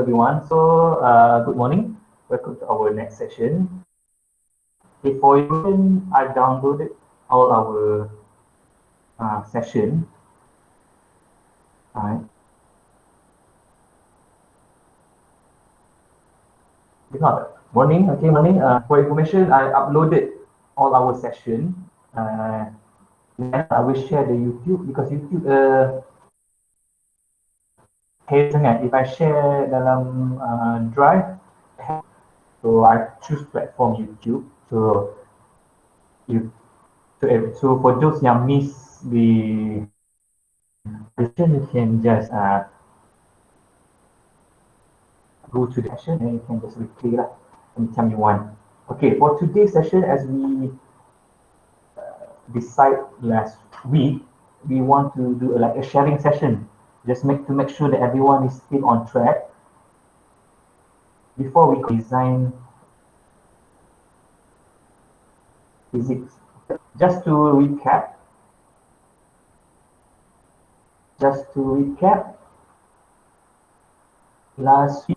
everyone. Good morning. Welcome to our next session. Before you, I downloaded all our session. Alright. Morning. Okay, morning. For information, I uploaded all our session. Then I will share the YouTube because YouTube sangat. If I share dalam Drive, so I choose platform YouTube. So for those yang miss the session, you can just go to the session and you can just replay lah anytime you want. Okay, for today's session, as we decide last week, we want to do like a sharing session, just to make sure that everyone is still on track before we design physics. Just to recap, last week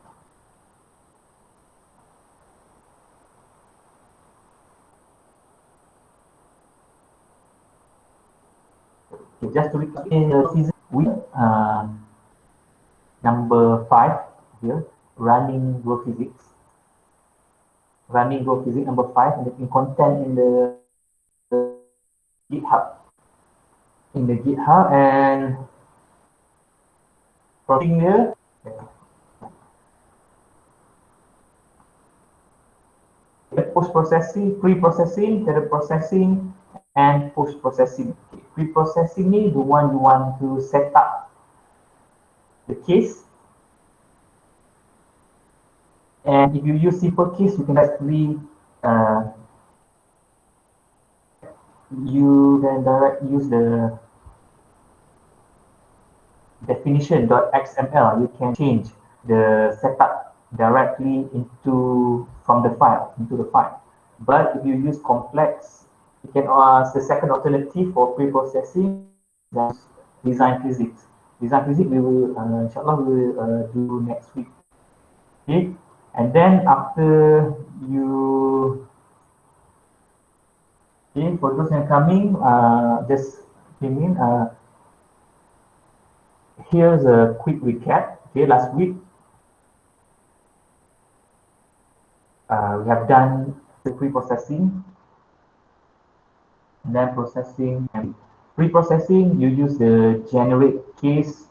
in physics week number 5 here, running Go Physics number 5, and the content in the GitHub. And processing here, post-processing, pre-processing, processing, and post-processing. Pre-processing is the one you want to set up the case. And if you use simple case, you can actually use the definition.xml. You can change the setup directly into the file. But if you use complex, you can the second alternative for pre-processing, that's design physics. Design physics we will inshallah we will do next week. Okay, and then after you for those yang coming, just came in. Here's a quick recap. Okay, last week we have done the pre-processing, and then processing. And pre-processing, you use the generate case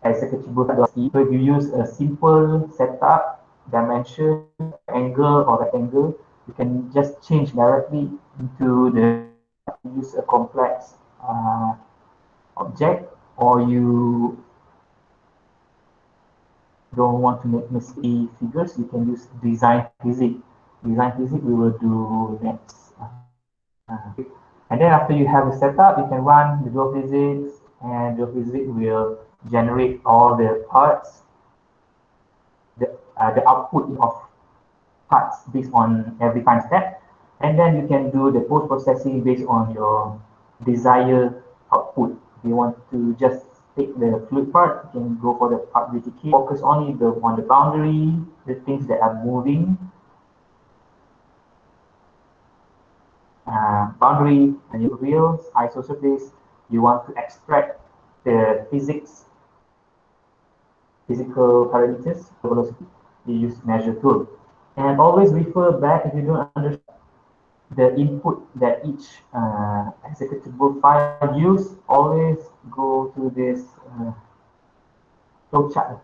executable.c. So if you use a simple setup, dimension, angle, or rectangle, you can just change directly into the use a complex object, or you don't want to make messy figures, you can use design physics. Design physics we will do next. And then after you have a setup, you can run the GeoPhysics, and GeoPhysics will generate all the parts, the output of parts based on every time step. And then you can do the post-processing based on your desired output. If you want to just take the fluid part, you can go for the part VTK. Focus only on the boundary, the things that are moving. Boundary and your wheels, isosurface, you want to extract the physical parameters, velocity, you use measure tool. And always refer back if you don't understand the input that each executable file use, always go to this flowchart.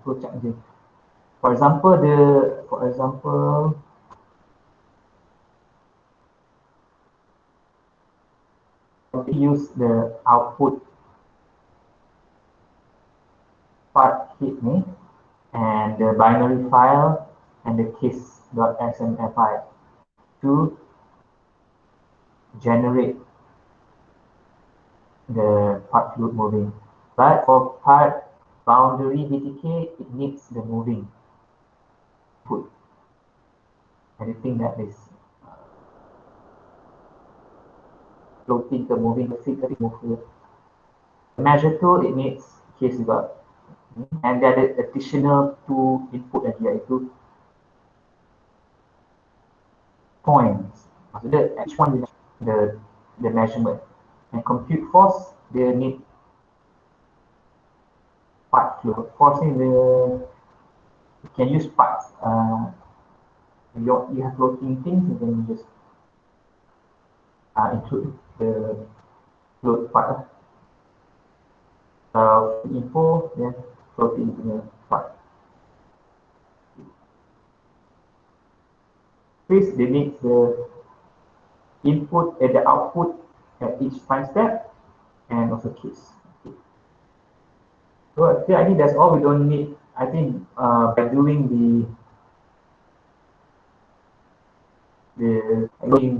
For example, use the output part hit me and the binary file and the case.xml file to generate the part fluid moving. But for part boundary VTK, it needs the moving input. Anything that is floating, the moving, the move here. Measure tool, it needs case juga. And dia ada additional two input lagi, iaitu points. Maksudnya each one the measurement. And compute force, dia need part flow. Force ni you can use parts. You have floating things, you can just include the float part. Info, then floating punya part. Please, they need the input and the output at each time step, and also case. Okay. So I think that's all we don't need. I think by doing we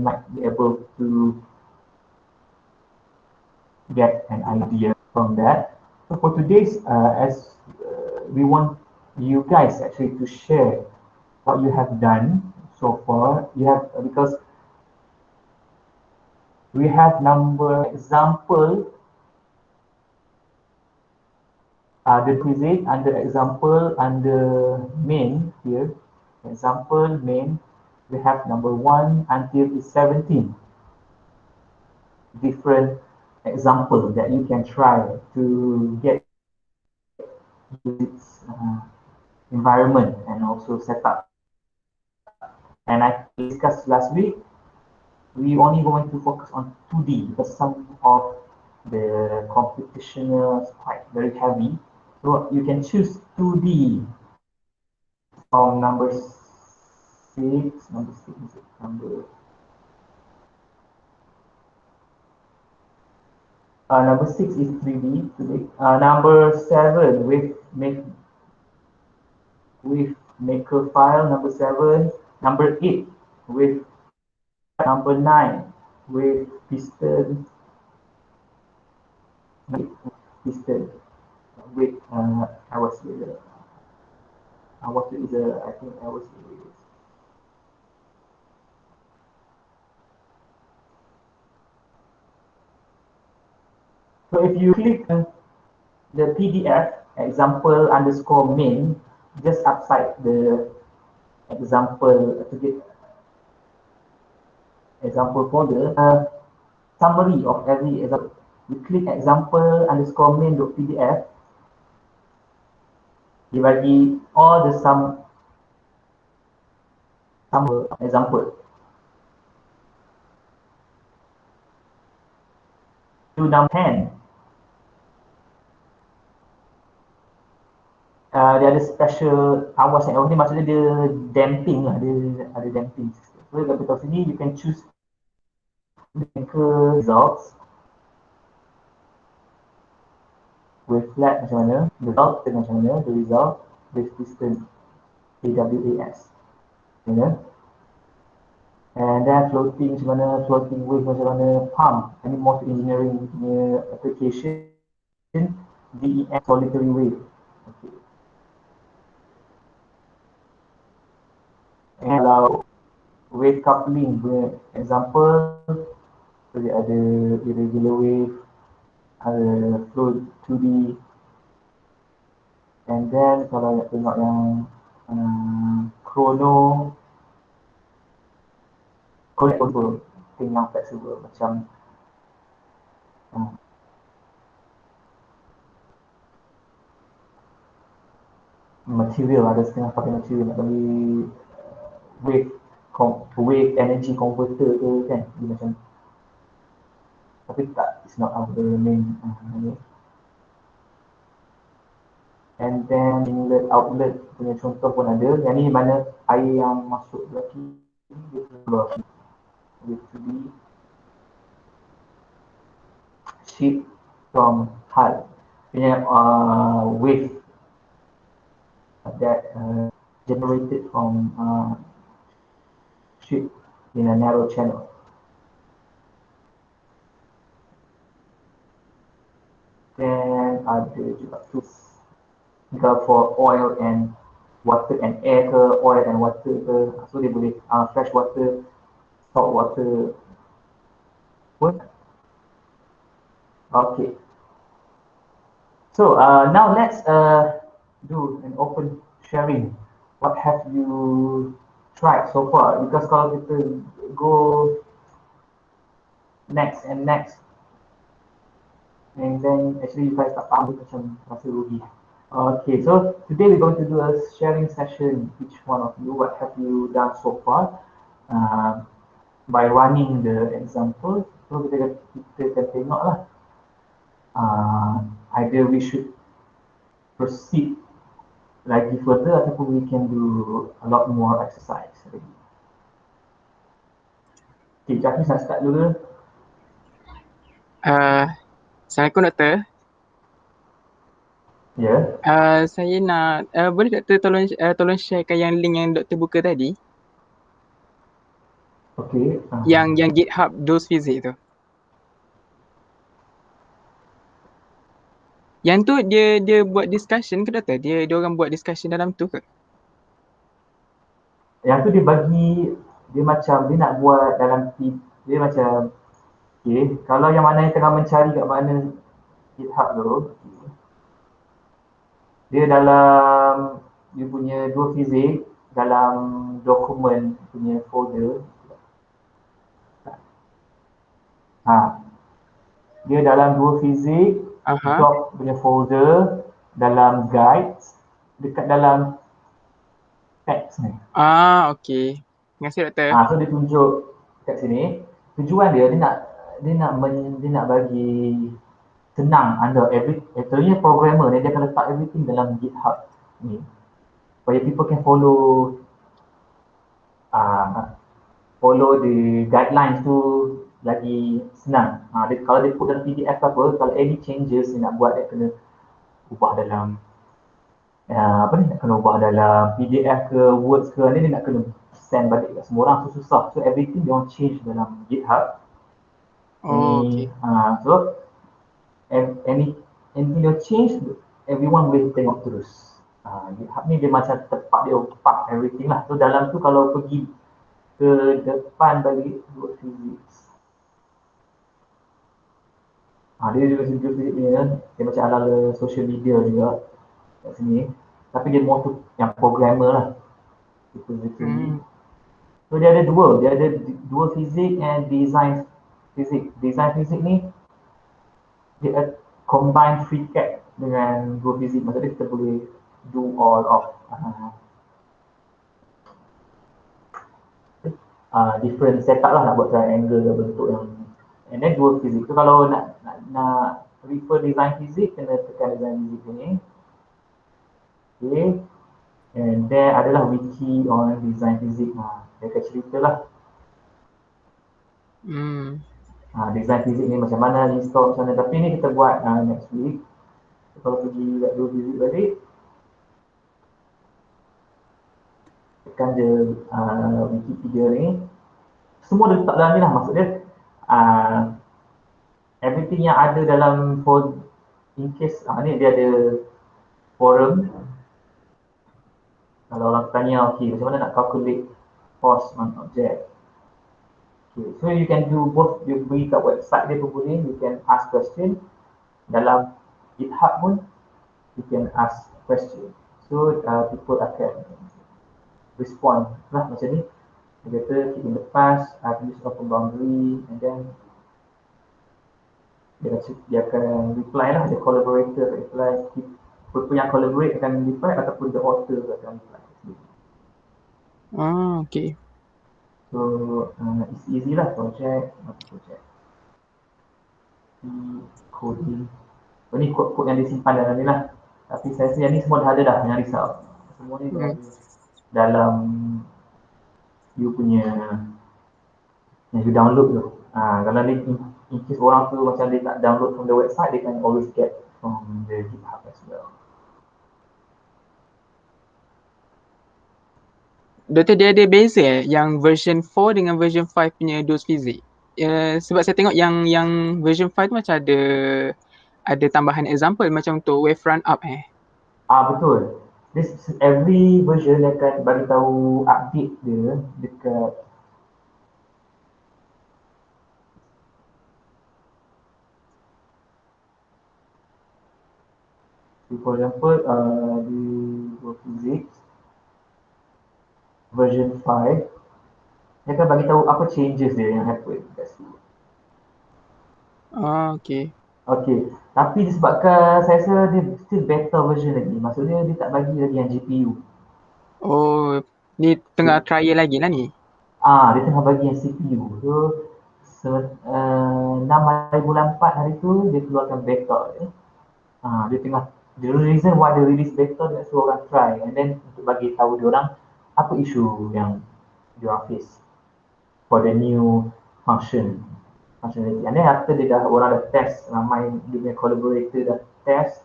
might be able to get an idea from that. So for today's, as we want you guys actually to share what you have done so far. You have, because we have number example, the visit under example under main here. Example main, we have number 1 until 17 different examples that you can try to get its environment and also setup. And I discussed last week, we only going to focus on 2D because some of the computational is quite very heavy. So you can choose 2D from number 6, number 6 is 3D today. Number 7 with maker file. Number 7. Number 8 with number 9 with piston. With I think I was So if you click the PDF example underscore main, just outside the example to get example folder, summary of every example. You click example underscore main.pdf, dia bagi all the example. To number 10. Dia ada special awas yang ni, maksudnya dia damping lah, dia ada damping. So kat betul sini you can choose results with flat macam mana, the result with piston AWAS, and then floating macam mana, floating wave macam mana, pump, any motor engineering punya application, DEM solitary wave. Okay. And kalau wave coupling punya example, so dia ada irregular wave, ada float 2D, and then kalau nak tengok yang chrono thing yang flexible macam material, ada setengah pakai material nak bagi wave energy converter tu kan, dia macam, tapi tak, it's not our main and then inlet outlet punya contoh pun ada. Yang ni mana air yang masuk lagi dia keluar with to be shipped from hull punya wave that generated from ship in a narrow channel. Then ada juga tools for oil and water and air ke, oil and water ke, so dia boleh fresh water, salt water pun. Okay, so So now let's do an open sharing. What have you tried so far? Because kalau kita go next and next, and then actually you guys tak faham, macam rasa rugi. Okay, so today we're going to do a sharing session. Each one of you, what have you done so far? By running the example, so kita akan tengok lah. Either we should proceed lagi further ataupun we can do a lot more exercise. Okay, Jafi nak start dulu. Assalamualaikum Doktor. Ya. Saya nak, boleh Doktor tolong sharekan yang link yang Doktor buka tadi? Okay. Yang GitHub Dose Physics tu. Yang tu dia buat discussion ke Doktor? Dia orang buat discussion dalam tu ke? Yang tu dia bagi, dia macam dia nak buat dalam dia macam, okay, kalau yang mana yang tengah mencari kat mana GitHub tu, dia dalam you punya dua fizik dalam dokumen punya folder. Dia dalam dua fizik doc punya folder dalam guides dekat dalam text ni. Okey. Terima kasih Doktor. So dia tunjuk kat sini. Tujuan dia nak bagi senang anda actually programmer ni dia akan letak everything dalam GitHub ni supaya people can follow the guidelines tu lagi senang. Kalau dia put dalam PDF apa, kalau any changes dia nak buat, dia kena ubah dalam nak kena ubah dalam PDF ke Words ke, ni dia nak kena send balik kat semua orang, so susah. So everything dia orang change dalam GitHub. Okay. So anything dia change, everyone boleh tengok terus. GitHub ni dia macam tempat dia park everything lah. So dalam tu kalau pergi ke depan balik dua physics, dia juga segi fizik dia macam ala-ala social media juga kat sini, tapi dia more tu yang programmer lah. So dia ada dua fizik and design fizik. Design fizik ni dia combine FreeCAD dengan dua fizik, maksudnya kita boleh do all of different setup lah, nak buat triangle bentuk yang, and then dua fizik tu kalau nak refer design fizik kena tekan design fizik ni. Okay, and there adalah wiki on design fizik. Dia akan cerita lah design fizik ni macam mana, install macam mana, tapi ni kita buat next week. So, kalau pergi kat dua fizik balik, tekan je Wikipedia ni, semua dia letak dalam ni lah. Maksud dia everything yang ada dalam in case ni dia ada forum. Kalau orang tanya, okay, macam mana nak calculate force on object. Okay, so you can do both. You pergi kat website dia pun boleh, you can ask question. Dalam GitHub pun, you can ask question. So people akan respond lah macam ni. Dia kata, in the past, I've used open boundary, and then dia akan reply lah, the collaborator reply, people yang collaborate akan reply ataupun the author akan reply. Okay. So it's easy lah, project. Coding. So ni kod yang disimpan dalam ni lah. Tapi saya rasa yang ni semua dah ada dah, jangan risau. Semua ni dah ada dalam you punya yang you download tu. Kalau ni in case orang tu macam dia tak download from the website, they can always get from the GitHub as well. Doktor, dia ada beza yang version 4 dengan version 5 punya dose fizik? Sebab saya tengok yang version 5 tu macam ada tambahan example macam untuk wavefront up. Betul. Every version akan bagi tahu update dia dekat For example, di physics version 5, dia akan bagi tahu apa changes dia yang happen kat situ. Okay. Okay, tapi disebabkan saya rasa dia still better version lagi. Maksudnya dia tak bagi lagi yang GPU. Oh, ni tengah trial lagi lah ni. Dia tengah bagi yang CPU. So 6 hari bulan 4 hari tu dia keluarkan beta dia. Dia tengah, the reason why they release beta dia suruh orang try, and then untuk bagi tahu dia orang apa isu yang dia orang face for the new functionality. And then after dia dah, orang dah test, ramai dia punya collaborator dah test,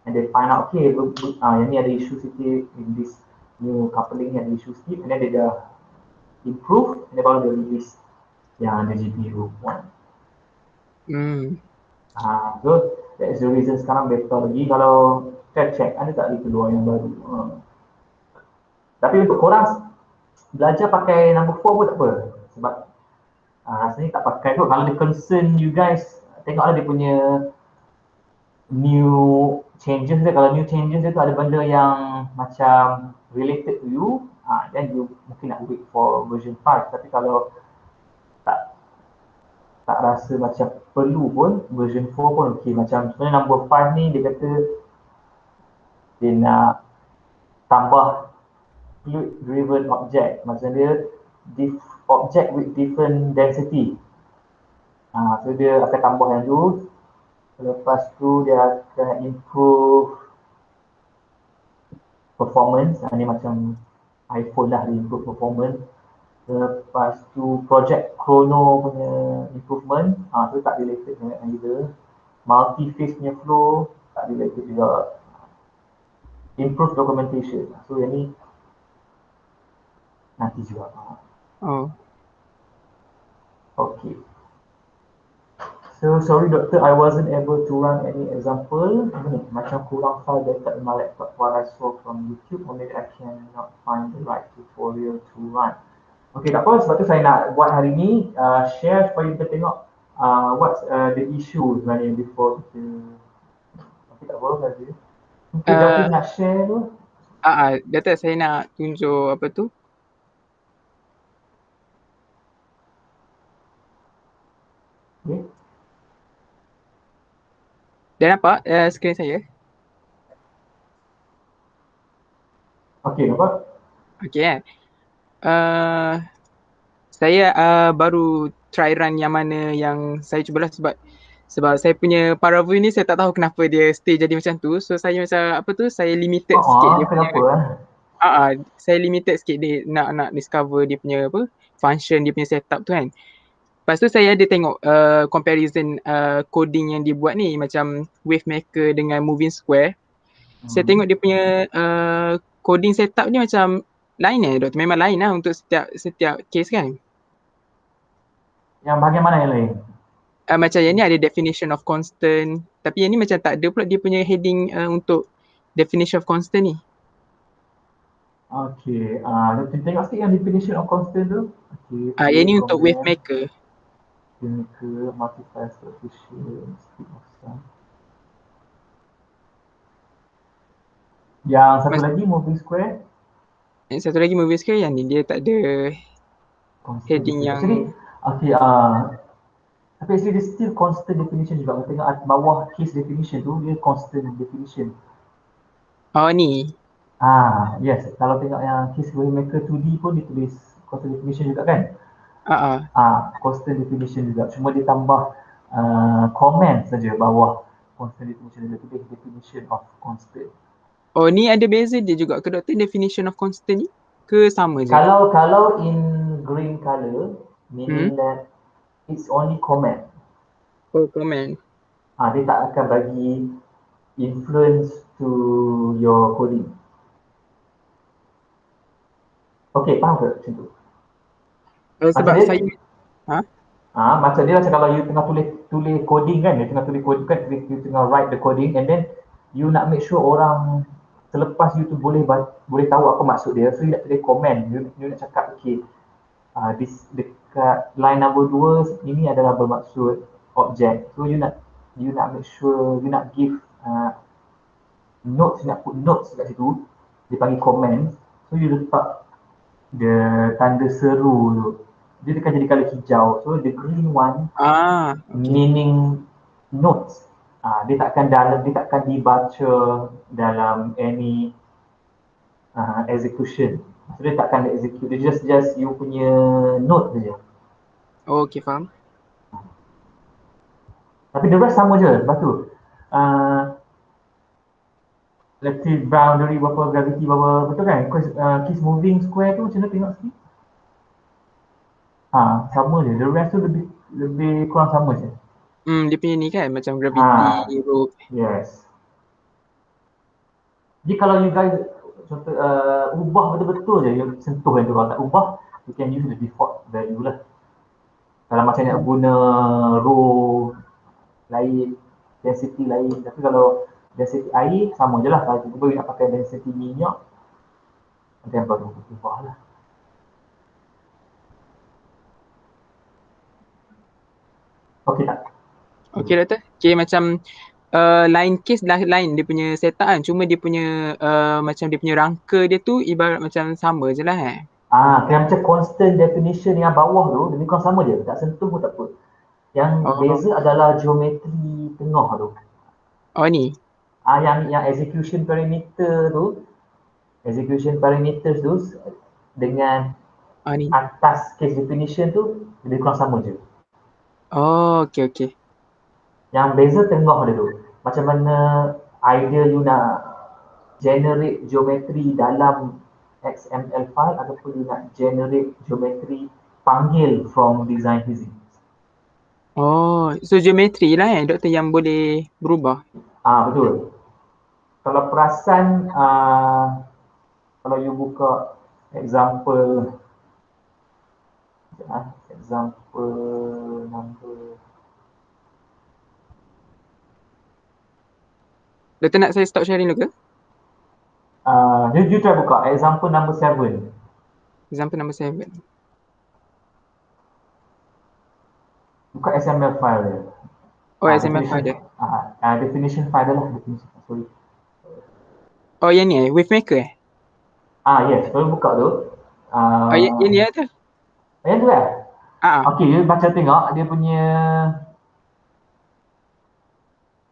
and they find out, okay, yang ni ada isu sikit in this new coupling, ada isu sikit, and then dia dah improve, and then baru dia release yang ada GPU one. So that is the reason sekarang beta lagi. Kalau check ada tak lagi keluar yang baru. Tapi untuk korang belajar pakai number 4 pun tak apa. Sebab rasanya tak pakai kot. Kalau dia concern you guys, tengoklah dia punya new changes dia. Kalau new changes dia tu ada benda yang macam related to you, then you mungkin nak wait for version 5. Tapi kalau tak rasa macam perlu pun, version 4 pun okey. Macam sebenarnya number 5 ni dia kata dia nak tambah fluid driven object. Maksudnya dia object with different density. So dia akan tambah yang tu. Lepas tu dia akan improve performance. Ni macam iPhone lah, dia improve performance. Lepas tu project chrono punya improvement, tu tak related dengan either. Multi-phase punya flow tak related juga. Improve documentation, so yang ni nanti juga. Okay. So sorry doctor, I wasn't able to run any example. Macam kurang file data in my laptop what I saw from YouTube, or maybe I cannot find the right tutorial to run. Okay, tak apa, sebab tu saya nak buat hari ni, share supaya kita tengok what's the issue sebenarnya before kita. Okay, tak apa saja. Okay, Datin nak share tu. Datuk saya nak tunjuk apa tu? Okay. Dah nampak skrin saya? Okay, nampak? Okay saya baru try run yang mana yang saya cubalah, sebab saya punya Paraview ni saya tak tahu kenapa dia stay jadi macam tu. So saya macam apa tu, saya limited sikit dia punya. Saya limited sikit dia nak discover dia punya apa function, dia punya setup tu kan. Lepas tu saya ada tengok comparison coding yang dia buat ni, macam Wavemaker dengan Moving Square. Saya tengok dia punya coding setup ni macam lain doktor. Memang lain lah untuk setiap case kan. Yang bahagian mana yang lain? Macam yang ni ada definition of constant, tapi yang ni macam tak ada pula dia punya heading untuk definition of constant ni. Okay, tengok sikit yang definition of constant tu. Okay, yang ni untuk Wavemaker. Wavemaker, multiplier coefficient, speed of sound. Yang satu lagi Moving Square. Yang satu lagi Moving Square, yang ni dia tak ada heading yang actually, okay, tapi actually dia still constant definition juga. Kalau tengok bawah case definition tu, dia constant definition. Ni. Yes, kalau tengok yang case Wavemaker 2D pun dia tulis constant definition juga kan? Constant definition juga. Cuma dia tambah comment saja bawah constant definition, dia tulis definition of constant. Ni ada beza dia juga ke doktor, definition of constant ni? Ke sama je? Kalau in green color, meaning that it's only comment. Comment. Dia tak akan bagi influence to your coding. Okay, faham ke macam tu? Sebab dia, saya macam dia macam kalau you tengah tulis coding kan, you tengah tulis coding kan, you tengah write the coding, and then you nak make sure orang selepas you tu boleh tahu apa maksud dia, so you nak tulis comment, you nak cakap okay, dekat line number 2 ini adalah bermaksud object, so you nak make sure you nak give notes, nak put notes kat situ, dia panggil comments. So you letak the tanda seru tu, dia akan jadi colour hijau. So the green one Okay. meaning notes. Dia takkan dibaca dalam any execution. So dia takkan execute, dia just you punya note saja. Okay, faham. Tapi the rest sama je. Lepas tu lattice boundary berapa, gravity berapa, betul kan? Case moving square tu macam mana tengok sikit? Sama je. The rest tu lebih lebih kurang sama je. Dia punya ni kan macam gravity, rope. Yes. Jadi kalau you guys contoh ubah betul-betul je, you sentuh yang tu. Kalau tak ubah, you can use the default value lah. Kalau macam nak guna row lain, density lain. Tapi kalau density air, sama je lah. Kalau tiba-tiba you nak pakai density minyak, then baru ubah lah. Okey tak? Okay, doktor. Okay, macam lain case lain dia punya setup kan. Cuma dia punya macam dia punya rangka dia tu ibarat macam sama je lah Kira macam constant definition yang bawah tu, lebih kurang sama je. Tak sentuh pun tak apa. Yang Oh, beza adalah geometri tengah tu. oh ni. Yang execution parameters tu dengan Oh ni. atas case definition tu lebih kurang sama je. Oh, okay, okay. Yang beza tengah dia tu. Macam mana idea you nak generate geometri dalam XML file ataupun you nak generate geometri panggil from design physics. Oh, so geometri lah doktor yang boleh berubah. Betul. Kalau perasan kalau you buka example number Doktor nak saya stop sharing dulu ke? you try buka example number 7. Example number 7. Buka XML file dia. Oh, XML Definition file dia. definition file dia lah. Sorry. Oh, yang ni Wavemaker Yes. Kalau buka tu. Oh, yang ni tu. Yang tu lah. Ah. Okay, you baca tengok dia punya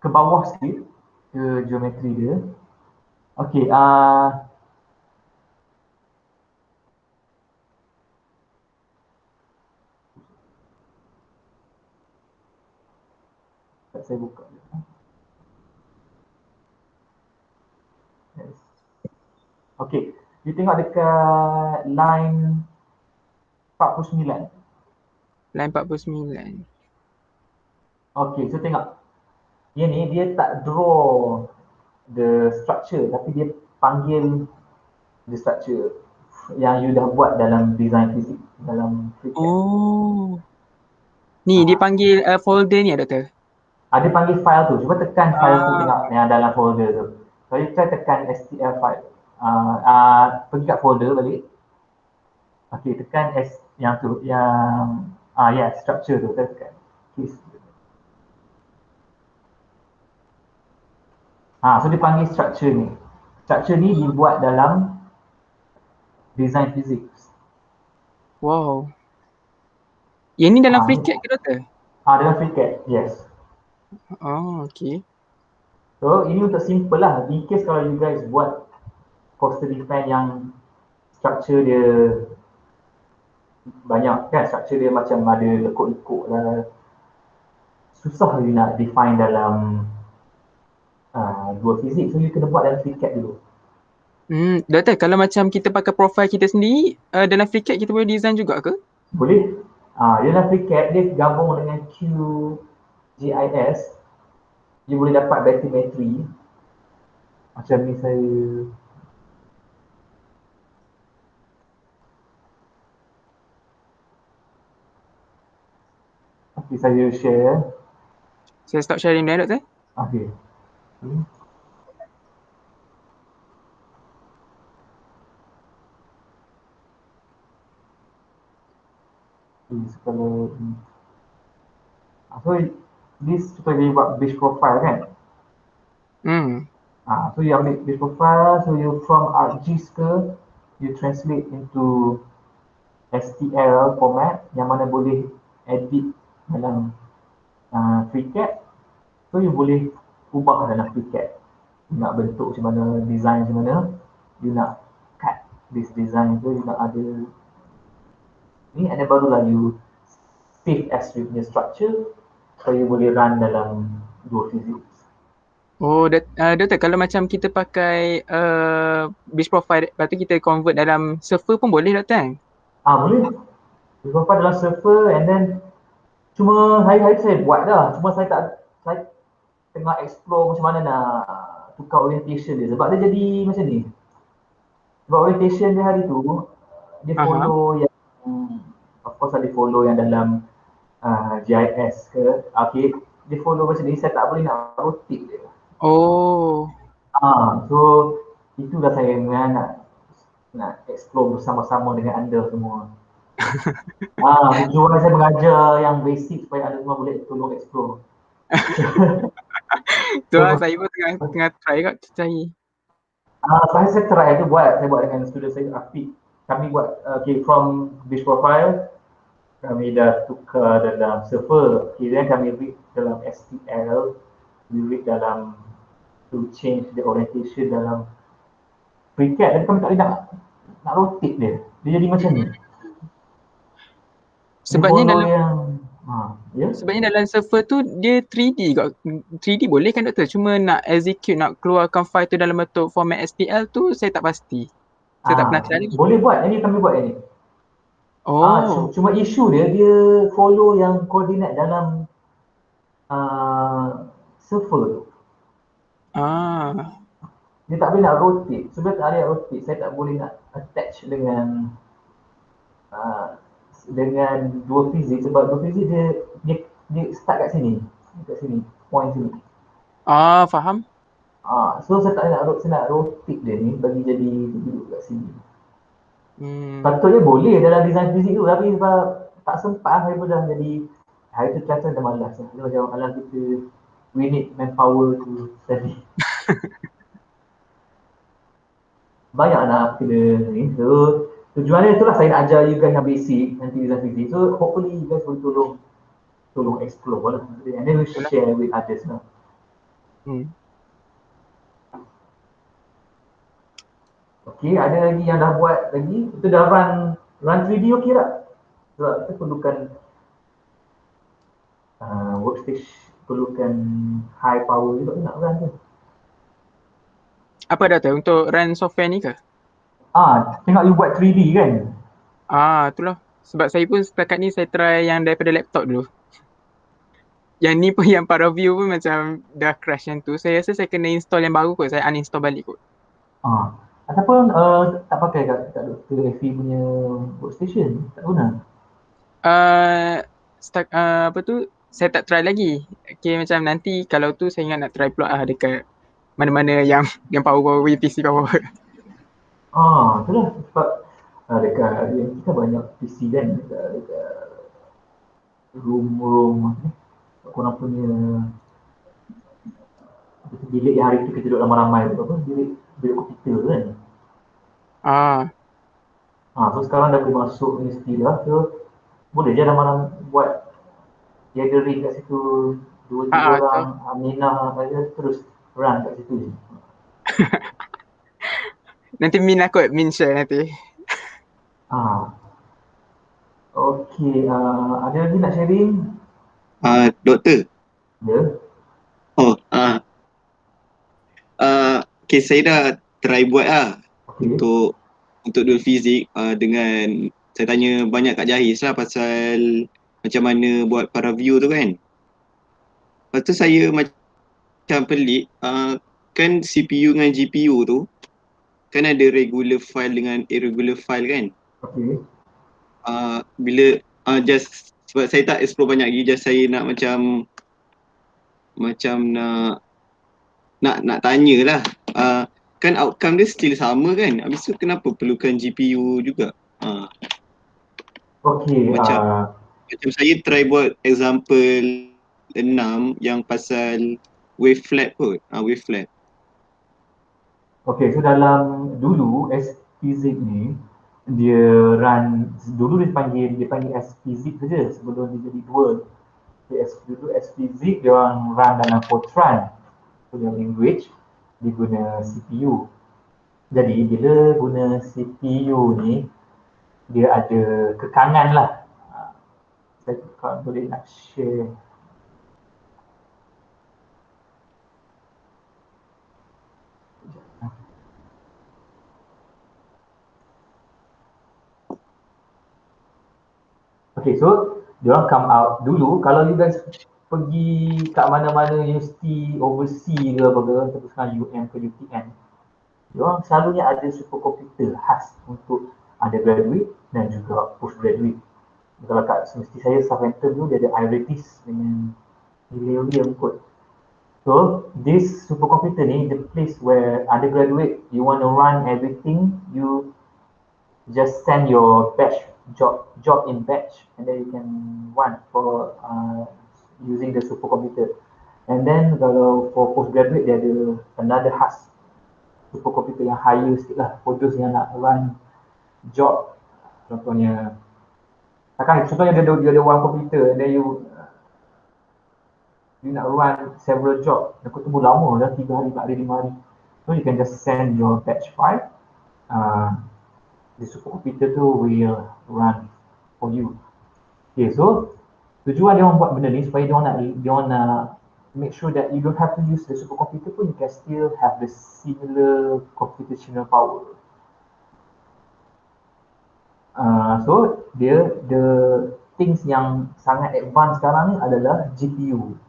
ke bawah sikit ke geometri dia. Okay, saya buka. Yes. Okay, you tengok dekat line 49. Line 49. Okay, so tengok. Dia tak draw the structure tapi dia panggil the structure yang you dah buat dalam design fisik dalam FreeCAD. Oh. Ni dia panggil folder ni doktor. Dia panggil file tu. Cuba tekan file tu tengok yang dalam folder tu. So you try tekan STL file. Pergi kat folder balik. Okay, tekan yang tu, yang structure tu, tekan. So dia panggil structure ni. Structure ni dibuat dalam design physics. Wow. Yang ni dalam FreeCAD ke doktor? Dalam FreeCAD, yes. Oh, okay. So ini untuk simple lah. In case kalau you guys buat coaster defend yang structure dia banyak kan, structure dia macam ada lekuk-lekuk lah, susah you nak define dalam dua fizik. So you kena buat dalam FreeCAD dulu. Doktor, kalau macam kita pakai profile kita sendiri, dalam FreeCAD kita boleh design juga ke? Boleh. Dalam FreeCAD dia gabung dengan QGIS, you boleh dapat bathymetry. Macam ni saya share. Saya stop sharing dah doktor. Okay. Kalau so this kita boleh buat base profile kan. So you update base profile, so you from ArcGIS ke, you translate into STL format yang mana boleh edit dalam FreeCAD. So you boleh ubah dalam FreeCAD. You nak bentuk macam mana, design macam mana, you nak cut this design tu, you nak ada ni, and then barulah you save as you punya structure, so you boleh run dalam Duo Physics. Oh, Doktor, kalau macam kita pakai base profile, lepas tu kita convert dalam server pun boleh, Doktor? Boleh. Base profile dalam server, and then cuma hari-hari saya buat dah. Cuma saya tengah explore macam mana nak tukar orientation dia. Sebab dia jadi macam ni. Sebab orientation dia hari tu, dia follow yang, of course dia follow yang dalam GIS ke. Okay, dia follow macam ni, saya tak boleh nak rotate dia. Oh. So itulah saya nak explore bersama-sama dengan anda semua. Tujuan saya mengajar yang basic supaya anda semua boleh tolong explore. Saya pun tengah try kat cari. Saya try tu saya buat dengan student saya Afiq. Kami buat from base profile, kami dah tukar dalam server. Kemudian kami read dalam STL, we read dalam to change the orientation dalam FreeCAD, dan kami tak boleh nak rotate dia. Dia jadi macam ni. Sebabnya dalam server tu dia 3D kot. 3D boleh kan, Doktor? Cuma nak execute, nak keluarkan file tu dalam bentuk format STL tu saya tak pasti. Saya tak pernah try lagi. Boleh buat, kami buat ini. Cuma isu dia follow yang koordinat dalam server tu. Dia tak boleh nak rotate. Sebab tak ada rotate, saya tak boleh nak attach dengan Duo Physics, sebab Duo Physics dia start kat sini, point sini. Faham. So saya tak nak rotate dia ni bagi jadi duduk kat sini. Patutnya boleh dalam design fizik tu, tapi sebab tak sempat, saya pun dah jadi hari tu terasa dah malas. Dia macam alam kita, we need manpower to study. Banyak nak kena ni. So tujuannya itulah saya nak ajar you guys yang basic nanti design fizik. So hopefully you guys boleh tolong explore lah, and then we share with others lah. Okay, ada lagi yang dah buat lagi? Itu dah run 3D okay tak? Sebab kita perlukan workstation, perlukan high power juga nak run tu. Apa Doktor, untuk run software ni ke? Tengok you buat 3D kan? Itulah. Sebab saya pun setakat ni saya try yang daripada laptop dulu. Yang ni pun yang ParaView pun macam dah crash yang tu. Saya rasa saya kena install yang baru kot. Saya uninstall balik kot. Ataupun tak pakai kat Dr. Effie punya workstation? Tak guna? Apa tu, saya tak try lagi. Okay, macam nanti kalau tu saya ingat nak try pula dekat mana-mana yang power PC power. Itulah sebab dekat kita banyak PC kan, dekat room korang punya bilik yang hari tu kita duduk ramai-ramai tu, bilik komputer tu kan. So sekarang dah boleh masuk universiti dah, so boleh je ramai-ramai buat gathering kat situ, 2-3 orang, Aminah aja, terus run kat situ je. Nanti Min kot, Min share nanti. Okay, ada lagi nak sharing? Doktor. Ya. Okay, saya dah try buat lah. Untuk Duo Physics, dengan saya tanya banyak kat Jahis lah pasal macam mana buat ParaView tu kan. Lepas tu saya macam pelik, kan CPU dengan GPU tu kan ada regular file dengan irregular file kan. Bila just sebab saya tak explore banyak lagi, just saya nak macam nak tanya lah, kan outcome dia still sama kan, habis tu kenapa perlukan GPU juga? Macam saya try buat example 6 yang pasal wave flat kot, wave flat. Okay, so dalam dulu S-Physics ni dia run, dulu dia panggil S-Physics saja sebelum dia jadi dual. Dulu S-Physics dia orang run dalam Fortran punya language, dia guna CPU. Jadi bila guna CPU ni dia ada kekangan lah. Saya kalau boleh nak share. Okay, so dia orang come out dulu. Kalau you guys pergi kat mana-mana universiti overseas ke apa ke, tapi sekarang UM ke UTM, dia orang selalunya ada superkomputer khas untuk undergraduate dan juga postgraduate. Kalau kat semesti saya Southampton tu dia ada Iritis dengan Helium kot. So this supercomputer ni the place where undergraduate you want to run everything, you just send your batch job in batch and then you can run for using the supercomputer. And then kalau for postgraduate dia ada another khas supercomputer yang higher sikit lah for those yang nak run job. Contohnya contohnya dia ada one computer and then you nak run several job, aku tunggu lama dah 3 hari, 4 hari, 5 hari. So you can just send your batch file, the supercomputer tu will run for you. Okay, so tujuan dia orang buat benda ni supaya dia orang nak make sure that you don't have to use the supercomputer pun, you can still have the similar computational power. So the things yang sangat advanced sekarang ni adalah GPU.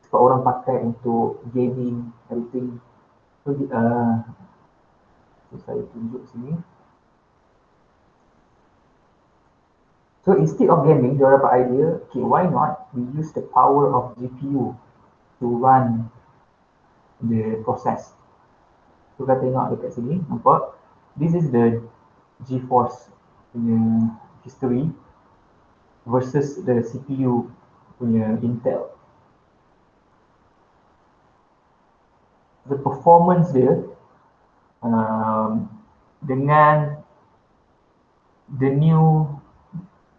Sebab orang pakai untuk gaming, everything. So, saya tunjuk sini. So instead of gaming, dia dapat idea, okay, why not we use the power of GPU to run the process. So kita tengok dekat sini, nampak? This is the GeForce punya history versus the CPU punya Intel. The performance dia dengan the new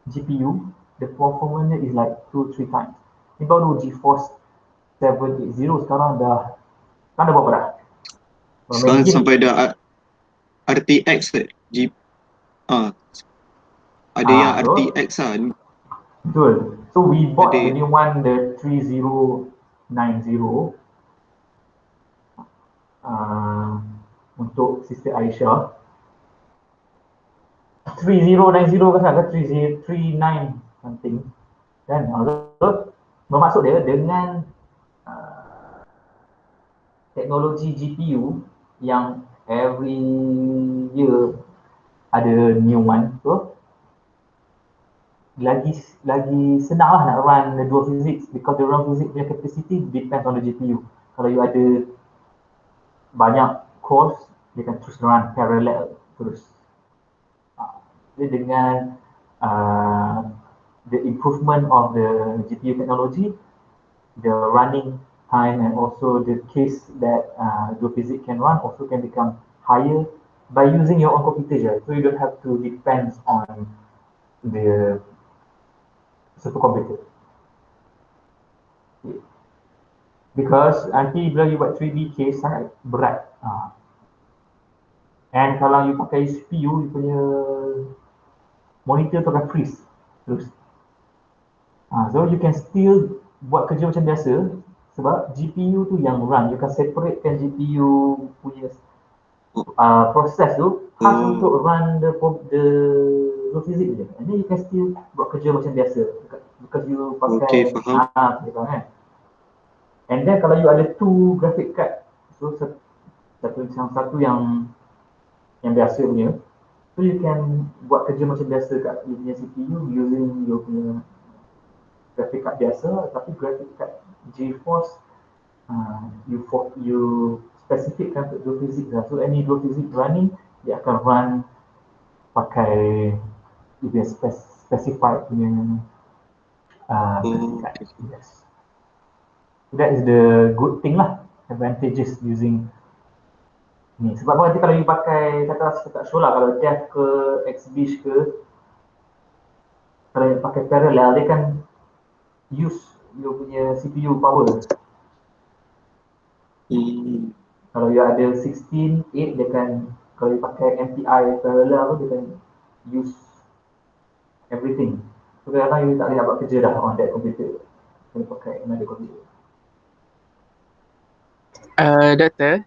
GPU, the performance is like 2-3 times. Ini baru GeForce 780 sekarang dah berapa dah? Sekarang sampai dah RTX ada yang RTX lah. Betul. So we bought the new one, the 3090 untuk sister Aisyah. 3090 kan, 339 something kan. Bermaksud dia dengan teknologi GPU yang every year ada new one tu, lagi senang lah nak run the dual physics because the dual physics punya capacity depends on the GPU. Kalau you ada banyak cores, dia akan terus run parallel terus. Jadi dengan the improvement of the GPU technology, the running time and also the case that dual physics can run also can become higher by using your own computer. So you don't have to depend on the supercomputer. Because nanti bila you buat 3D case sangat berat. And kalau you pakai CPU, you punya monitor tu akan freeze terus. So you can still buat kerja macam biasa sebab GPU tu yang run. You can separatekan GPU punya proses tu khas untuk run the physics je. And then you can still buat kerja macam biasa because you pakai kan. And then kalau you ada 2 graphic card, so satu yang biasa punya, so you can buat kerja macam biasa kat you punya CPU using your punya graphic card biasa, tapi graphic card GeForce you specifickan untuk dual physics lah. So any dual physics running, dia akan run pakai you punya specified punya graphic card. Yes. That is the good thing lah, advantages using Ni sebab nanti kalau you pakai kata show lah, kalau Dev ke Xbish ke, kalau you pakai parallel dia kan use you punya CPU power. Kalau you ada 16, 8 dia kan, kalau you pakai MPI parallel tu dia kan use everything. So kadang-kadang you tak boleh nak buat kerja dah on that computer. Kena pakai another computer. Doktor,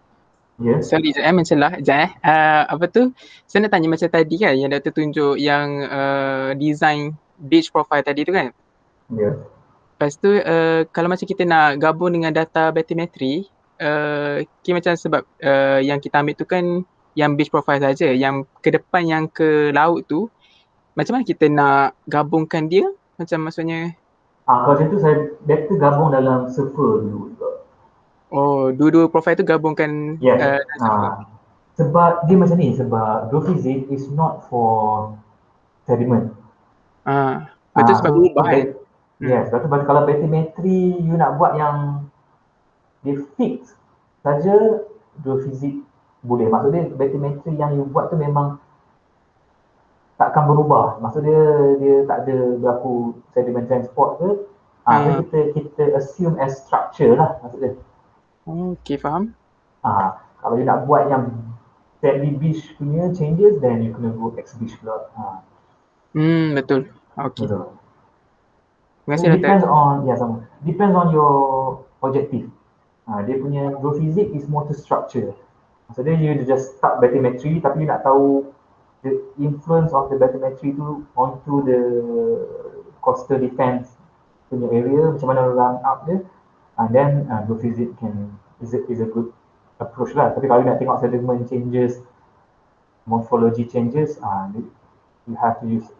Ya. sorry sekejap mencelah sekejap apa tu, saya nak tanya macam tadi kan yang doktor tunjuk yang design beach profile tadi tu kan. Ya. Lepas tu kalau macam kita nak gabung dengan data bathymetry, macam sebab yang kita ambil tu kan yang beach profile saja, yang ke depan yang ke laut tu macam mana kita nak gabungkan dia? Macam maksudnya kalau macam tu saya better gabung dalam server dulu juga. oh, dua-dua profile tu gabungkan Yes. dalam server. Sebab dia macam ni, sebab geophysics is not for sediment. Betul sebab berubah kan? Yes, sebab kalau bathymetry you nak buat yang dia fix saja, geophysics boleh. Maksudnya bathymetry yang you buat tu memang takkan berubah. Maksud dia tak ada berlaku sediment transport ke. So kita assume as structure lah maksudnya. Okay, faham. Kalau you nak buat yang sandy beach punya changes, then you kena go Xbish pula. Betul. Okay. Betul. Terima kasih, It Doktor. depends on your objective. Dia punya geophysics is more to structure. Maksudnya you just start bathymetry tapi you nak tahu the influence of the bathymetry tu onto the coastal defense punya area, macam mana run up dia, and then geophysics is a good approach lah. Tapi kalau you nak tengok sediment changes, morphology changes, you have to use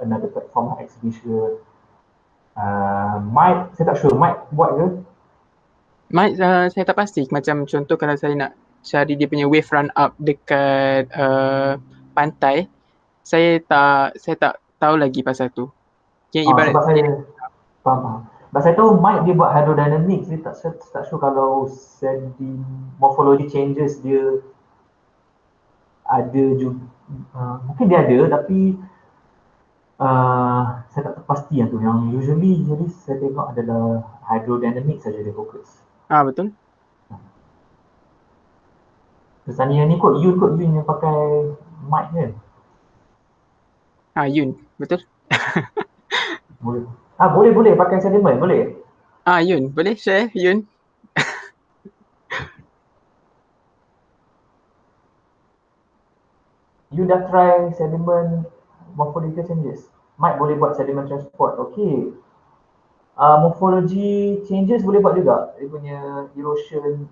another platform like Xbish ke. Mike, saya tak sure. Mike buat ke? Mike, saya tak pasti. Macam contoh kalau saya nak cari dia punya wave run up dekat pantai, saya tak tahu lagi pasal tu. Ibarat sebab saya faham. Sebab saya tahu Mike dia buat hydrodynamics. Dia tak sure kalau morphology changes dia ada juga. Mungkin dia ada tapi saya tak pasti yang tu. Yang usually saya tengok adalah hydrodynamics saja dia fokus. Betul. Terus tanya yang ni Yun yang pakai mic kan? Yun, betul. Boleh pakai sediment, boleh. Yun, boleh share Yun. You dah try sediment morphological changes? Mike boleh buat sediment transport. Okay. Morphology changes boleh buat juga. Dia punya erosion,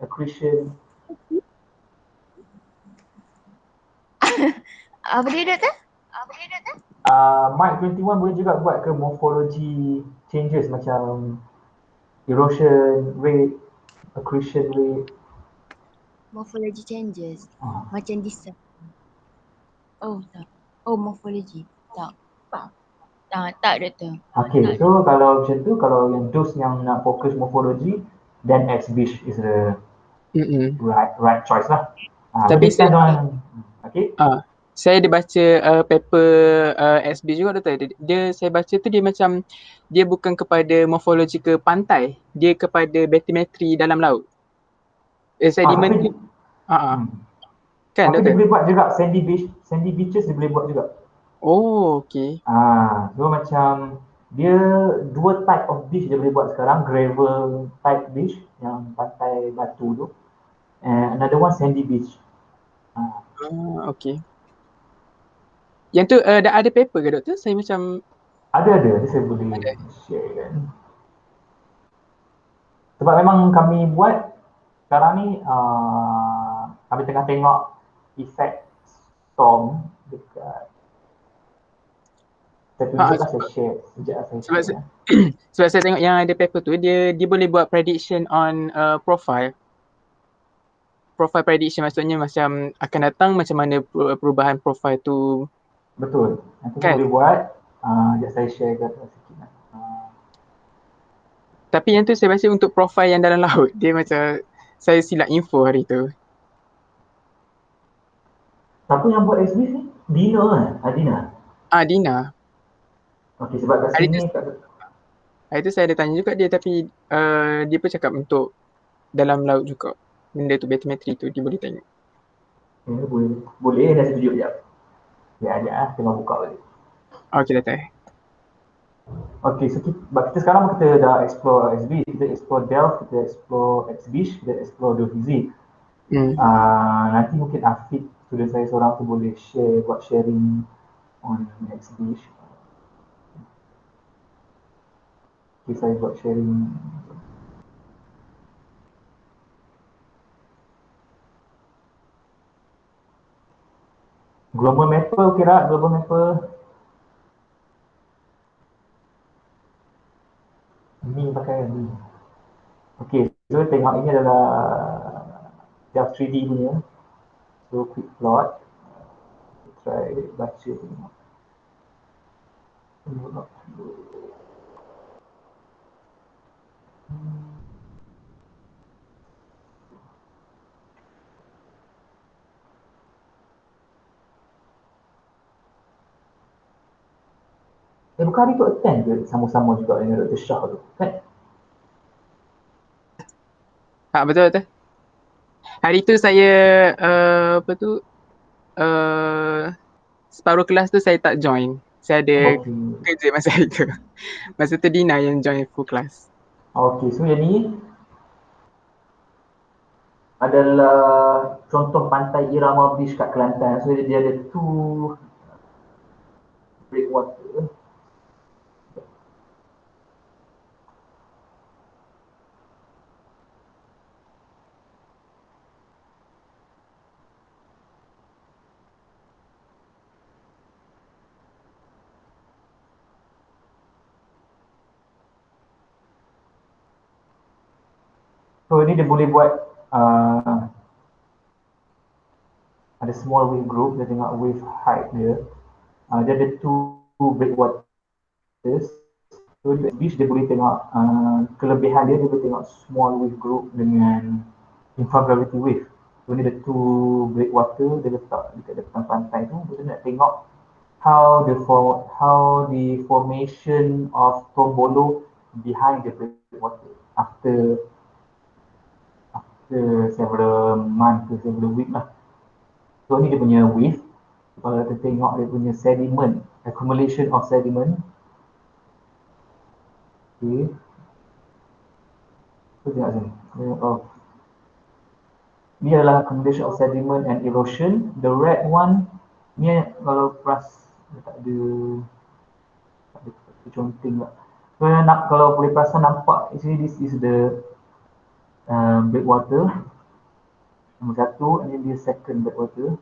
accretion. Apa dia Doktor? Mike 21 boleh juga buat ke morphology changes macam erosion rate, accretion rate. Morphology changes. Macam design. Tak. Morphology. Tak. Tak Doktor. Okay, so kalau macam tu, kalau yang those yang nak fokus morphology, then Xbish is the right choice lah. Tapi saya ada baca paper SB juga Doktor. Saya baca tu dia macam dia bukan kepada morfologi ke pantai, dia kepada bathymetry dalam laut. Sediment tu. Kan Doktor? Dia boleh buat juga sandy beaches dia boleh buat juga. Okay. So macam dia dua type of beach dia boleh buat sekarang, gravel type beach yang pantai batu tu, and another one sandy beach. Okay. Yang tu dah ada paper ke Doktor? Saya macam ada saya boleh share kan. Sebab memang kami buat sekarang ni kami tengah tengok effect storm dekat. Saya tunjukkan saya share sekejap sebab saya tengok yang ada paper tu dia boleh buat prediction on profile prediction, maksudnya macam akan datang macam mana perubahan profile tu. Betul. Nanti kan? Boleh buat. Sekejap saya share kat sikit. Tapi yang tu saya baca untuk profile yang dalam laut. Dia macam saya silap info hari tu. Siapa yang buat XB ni? Dina kan? Adina? Dina. Okey, sebab kat sini Hari tu saya ada tanya juga dia, tapi dia pun cakap untuk dalam laut juga. Benda tu, bathymetry tu, dia boleh tengok. Boleh dah saya tunjuk sekejap. Ya, tengah buka balik. Okay, dah tahu. Okay, so kita sekarang kita dah explore XB, kita explore Delft, kita explore XBish, kita explore Geophysics. Nanti mungkin Afiq, student saya seorang tu boleh buat sharing on XBish. Okay, saya buat sharing. Global Mapper, okay tak? Global Mapper. Ni pakai ni. Okay, so tengok ini adalah Delft 3D punya. So quick plot. Try baca tengok. Bukan hari tu attend ke sama-sama juga dengan Dr. Shah tu, kan? Betul. Hari tu saya separuh kelas tu saya tak join. Saya ada kerja masa itu. Masa tu Dina yang join full class. Okay, so yang ni adalah contoh pantai Irama Beach kat Kelantan. So dia ada 2 breakwater. So ni dia boleh buat ada small wave group, dia tengok wave height dia. Dia ada 2 breakwaters. So di beach dia boleh tengok kelebihan dia boleh tengok small wave group dengan infragravity wave. So ni ada 2 breakwater, dia letak dekat depan pantai tu. Kita nak tengok how the formation of Tombolo behind the breakwater after several months, several weeks lah. So ni dia punya wave. Kalau kita tengok dia punya sediment, accumulation of sediment. Okay. So tengok sini. Ni adalah accumulation of sediment and erosion. The red one, ni kalau tak ada conting lah. So kalau boleh perasan nampak, actually this is the breakwater. Nombor 1, and then the second breakwater.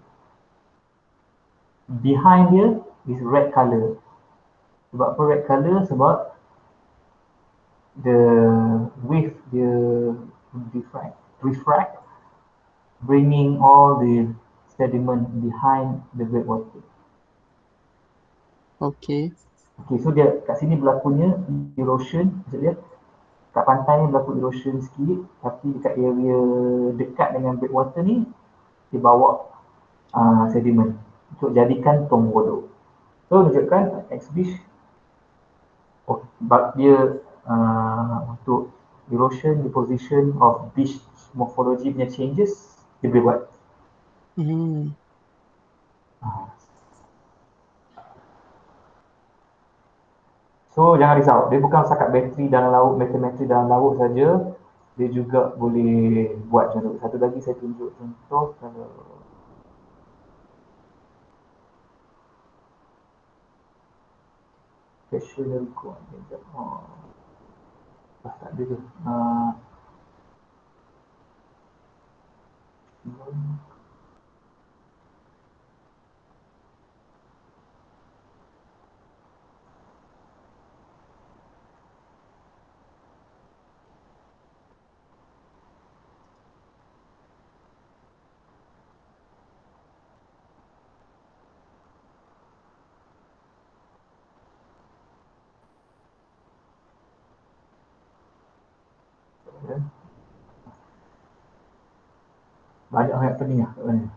Behind dia is red color. Sebab apa red color? Sebab the wave dia refract, bringing all the sediment behind the breakwater. Okay, so dia kat sini berlakunya erosion, bisa lihat kat pantai ni berlaku erosion sikit, tapi dekat area dekat dengan breakwater ni dia bawa sediment untuk jadikan Tombolo. So tunjukkan XBish dia untuk erosion, deposition of beach morphology punya changes dia boleh buat. So jangan risau, dia bukan setakat bateri dalam laut, bathymetry dalam laut saja, dia juga boleh buat contoh. Satu lagi saya tunjuk contoh kalau stationary coordinate. Tak ada tu. Banyak sangat pening lah kat mana.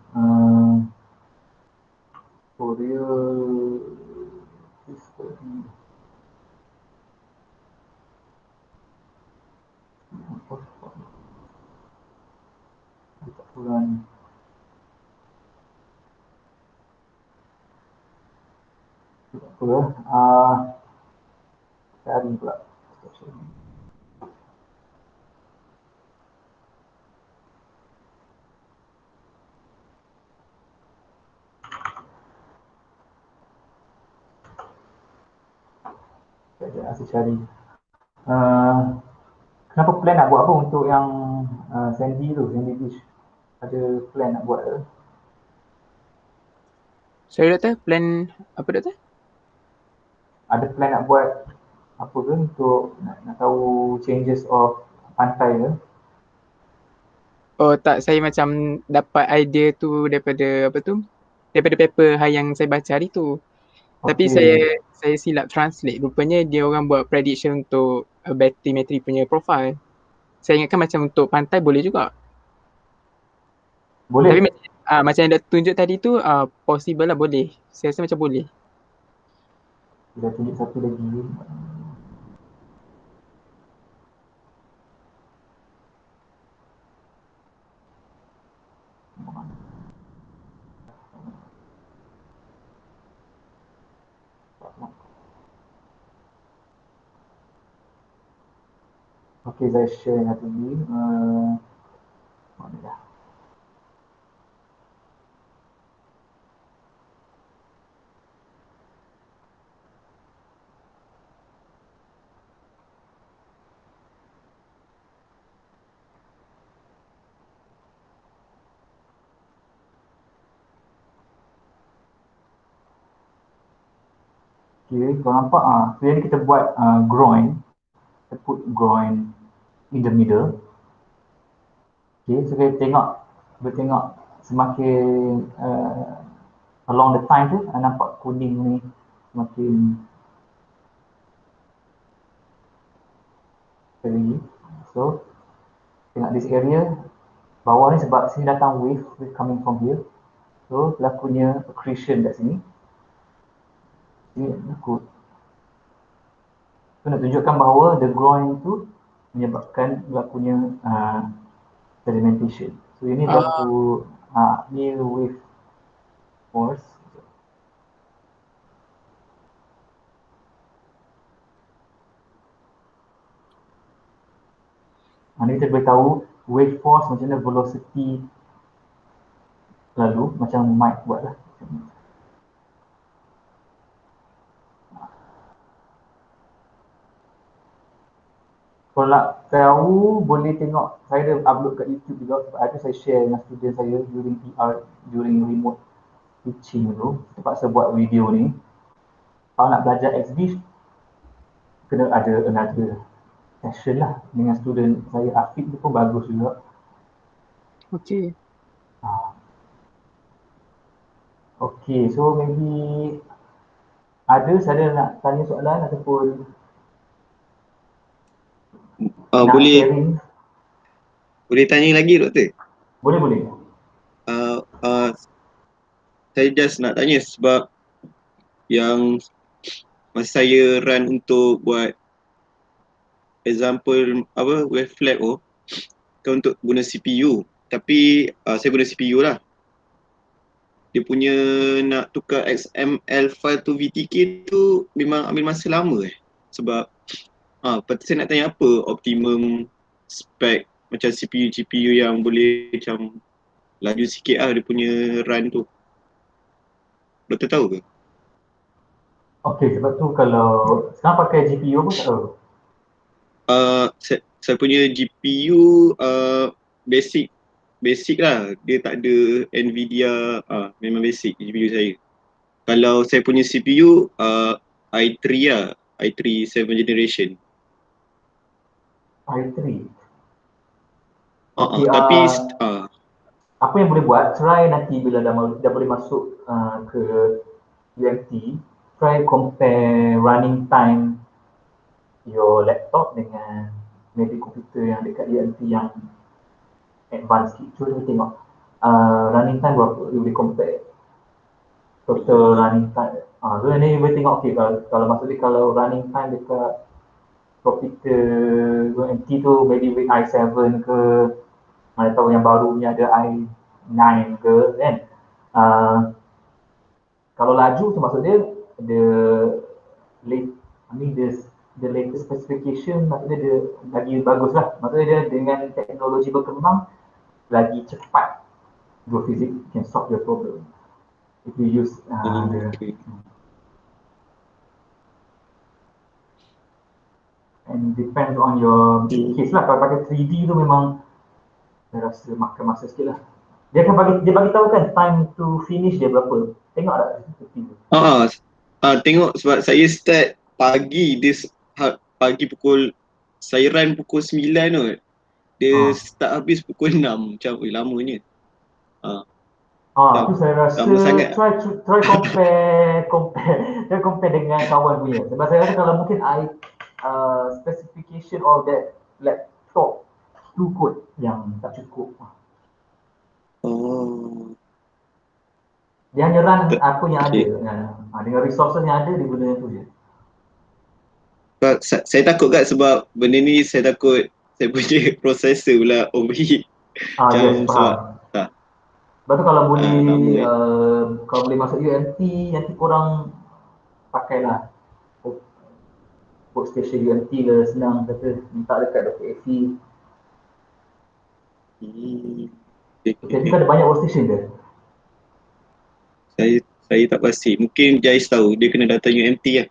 ukuran apa cari pula. Sekejap saya cari. Kenapa plan nak buat apa untuk yang Sandy Beach? Ada plan nak buat ke? Sorry Doktor, plan apa Doktor? Ada plan nak buat apa ke untuk nak tahu changes of pantai ke? Oh tak, saya macam dapat idea tu daripada apa tu? Daripada paper yang saya baca hari tu. Tapi saya silap translate. Rupanya dia orang buat prediction untuk bathymetry punya profile. Saya ingatkan macam untuk pantai boleh juga. Boleh. Tapi macam yang dah tunjuk tadi tu possible lah, boleh. Saya rasa macam boleh. Kita tunjuk satu lagi. Okey, saya share satu lagi. Mana dah? Okay, kalau nampak sebenarnya kita buat groin. Kita put groin in the middle. Okay, so kita tengok semakin along the time tu nampak kuning ni semakin tinggi. So tengok this area bawah ni sebab sini datang wave coming from here. So berlakunya accretion kat sini. Ini berlaku. So nak tunjukkan bahawa the groin tu menyebabkan berlakunya sedimentation. So ini berlaku ni wave force. Ini kita boleh tahu wave force macam mana velocity lalu macam Mike buat lah. Kalau nak tahu boleh tengok, saya dah upload kat YouTube juga sebab ada saya share dengan student saya during ER, during remote teaching dulu. Terpaksa buat video ni. Kalau nak belajar XB kena ada another session lah dengan student saya Afiq tu pun bagus juga. Okay. Okay, so maybe ada saya nak tanya soalan ataupun boleh tanya lagi Doktor? Boleh. Saya just nak tanya sebab yang masa saya run untuk buat example wave flag kan untuk guna CPU, tapi saya guna CPU lah. Dia punya nak tukar XML file tu VTK tu memang ambil masa lama sebab saya nak tanya apa optimum spec macam CPU GPU yang boleh macam laju sikit dia punya run tu. Doktor tahu ke? Okay, sebab tu kalau sekarang pakai GPU pun tak tahu. Saya punya GPU basic lah. Dia tak ada Nvidia, memang basic GPU saya. Kalau saya punya CPU i3 lah, i3 7 generation. i3. Okay, tapi apa yang boleh buat, try nanti bila dah boleh masuk ke UMT, try compare running time your laptop dengan maybe komputer yang dekat UMT yang advanced sikit. Cuba tengok running time berapa, you boleh compare total running time. So ni boleh tengok kalau maksudnya kalau running time dekat komputer UMT tu maybe with i7 ke Mana tahu yang barunya ada i9 ke kan. Kalau laju tu maksud dia the late, the latest specification, maksudnya dia lagi bagus lah. Maksudnya dia dengan teknologi berkembang lagi cepat geophysics can solve the problem if you use and depends on your case lah. Kalau pakai 3D tu memang saya rasa makan masa sikit lah. Dia bagi tahu kan time to finish dia berapa. Tengok tak? Tengok sebab saya start pagi, pagi saya run pukul 9 tu. Dia start habis pukul 6. Macam lamanya. Itu saya rasa try compare dengan kawan punya. Sebab saya rasa kalau mungkin specification of that laptop tu kot yang tak cukup. Dia hanya run apa yang ada. Dengan resources yang ada, dia guna tu je. Saya takut kan sebab benda ni saya takut saya punya processor pula overheat. Yes, faham. Sebab tu kalau boleh masuk UMT, nanti korang pakailah workstation UMT lah, senang kata minta dekat Dr. Effie. Jadi kan ada banyak workstation ke? Saya tak pasti. Mungkin Jais tahu, dia kena datang UMT lah.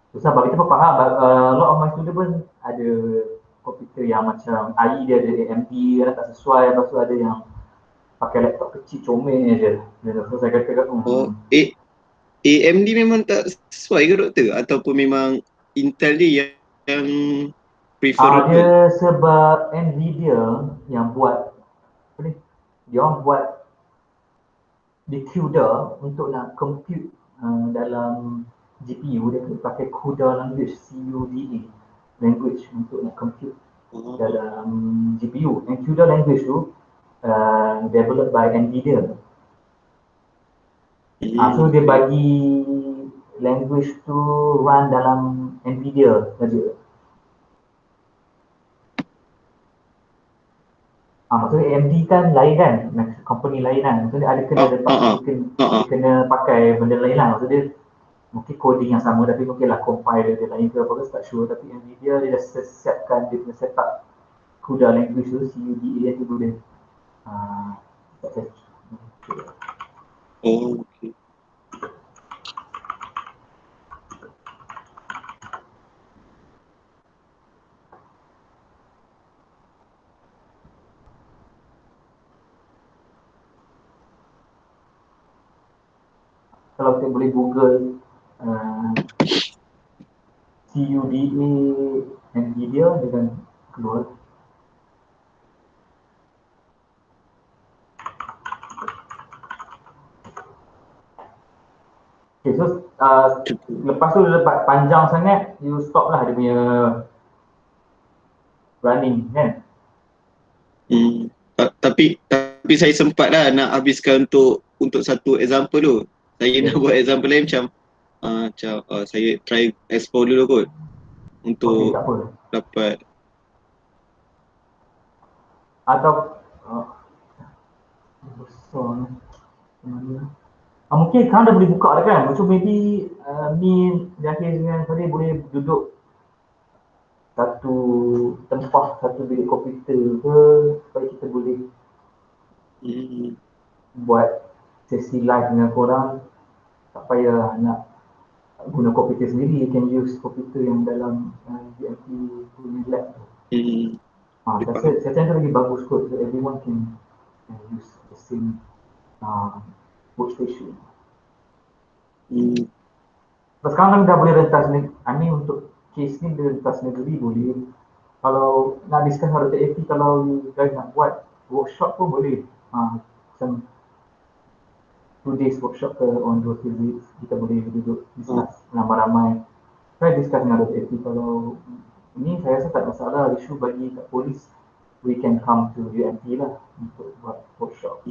Susah bagi kita pun faham. A lot of my student pun ada komputer yang macam AI dia ada AMD kan, tak sesuai. Lepas tu ada yang pakai laptop kecil comel je. So saya kata AMD memang tak sesuai ke doktor? Ataupun memang Intel dia yang preferable? Dia sebab Nvidia yang buat dia orang buat di CUDA untuk nak compute dalam GPU, dia pakai CUDA language, CUDA language untuk nak compute dalam GPU. And CUDA language tu developed by Nvidia. So dia bagi language tu run dalam Nvidia saja. Maksudnya AMD kan lain kan, company lain kan. Maksudnya ada kena pakai benda lain lah. Maksudnya mungkin coding yang sama tapi mungkinlah compiler dia lain ke apa ke, tak sure. Tapi Nvidia dia dah siapkan dia punya setup CUDA language tu, CUDA tu boleh okay. Kalau kita boleh Google CUDA Nvidia dengan keluar. Okay, so lepas tu lepas panjang sangat, you stop lah dia punya running kan. Tapi saya sempat lah nak habiskan untuk satu example tu. Saya nak buat example lain macam saya try explore dulu kot untuk dapat atau mungkin sekarang dah boleh buka dah kan. So maybe Min Jahir dengan Fadil boleh duduk satu tempat, satu bilik komputer ke, supaya kita boleh buat sesi live dengan korang. Tak payah nak guna komputer sendiri, you can use komputer yang dalam UMT punya lab tu. Saya rasa lagi bagus kot, so everyone can use the same workstation. Sekarang dah boleh rentas untuk case ni dia rentas negeri boleh. Kalau nak discuss dengan Dr. AP, kalau you guys nak buat workshop pun boleh. Macam 2 days workshop ke on geophysics, kita boleh duduk discuss ramai-ramai. Saya discuss dengan Dr. AP. Kalau ini saya rasa tak masalah, isu bagi kat polis, we can come to UMT lah untuk buat workshop.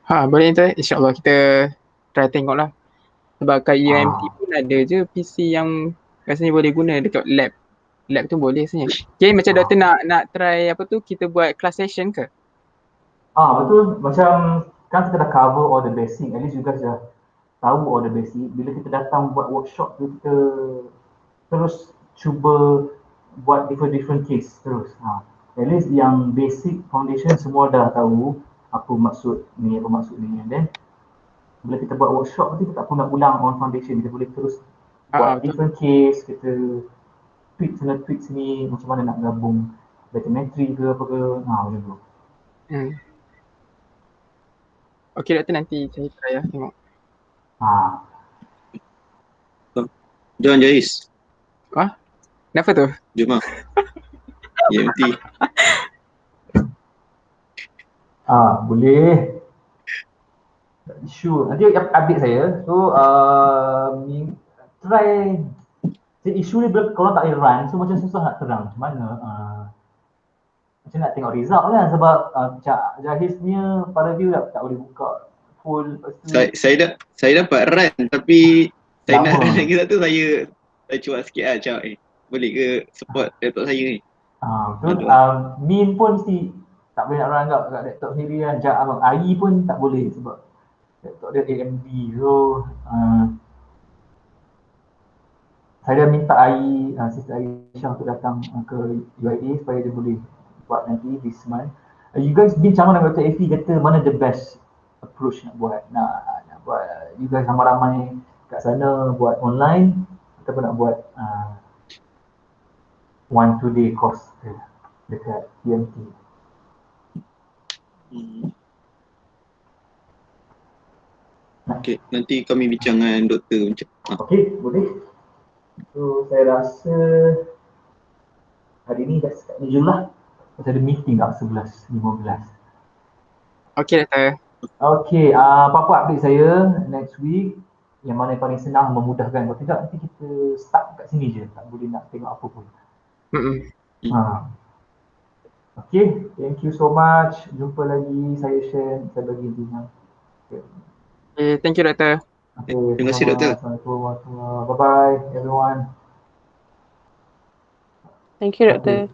Boleh tu, insyaAllah kita try tengok lah. Sebab kat UMT pun ada je PC yang rasanya boleh guna dekat lab. lab tu boleh sebenarnya. Okay, macam doktor nak try apa tu, kita buat class session ke? Betul, macam kan kita dah cover all the basic, at least you guys dah tahu all the basic. Bila kita datang buat workshop tu, kita terus cuba buat different case terus. At least yang basic foundation semua dah tahu apa maksud ni, and then bila kita buat workshop tu, kita tak perlu nak ulang on foundation, kita boleh terus buat different case, kita tweak sini, macam mana nak gabung bathymetry ke apa ke, macam tu. Okay doktor, nanti saya try tengok. John Jais. Kenapa tu? Jom lah. EMT. Boleh. Isu nanti update saya. So try isu ni bila korang tak boleh run, so macam susah nak terang macam mana. Macam nak tengok result kan, sebab Jahis punya para view tak boleh buka full. Saya dapat run, tapi saya nak run lagi satu, saya cuba sikit lah macam boleh ke support laptop saya ni. Betul. Min pun mesti tak boleh nak run kat laptop sendiri kan. Abang AI pun tak boleh sebab laptop dia AMD. So saya dah minta AI, Sister Aisyah untuk datang ke UIA supaya dia boleh buat nanti this month. You guys bincang dengan Dr. Effie, kata mana the best approach nak buat. Nak buat you guys ramai-ramai kat sana buat online ataupun nak buat 1-2 day course dekat TMT. Okay, nanti kami bincang dengan doktor macam. Okay, boleh. So saya rasa hari ni dah sekat ni je lah. Kita ada meeting kat 11:15. Okay doktor. Okay, apa-apa update saya next week. Yang mana yang paling senang, memudahkan. Kalau tidak nanti kita start kat sini je. Tak boleh nak tengok apa pun. Okay, thank you so much. Jumpa lagi, saya share, saya bagi bintang. Okay, thank you doktor. Okay, terima kasih doktor. Assalamualaikum warahmatullahi wabarakatuh. Bye bye everyone. Thank you doktor.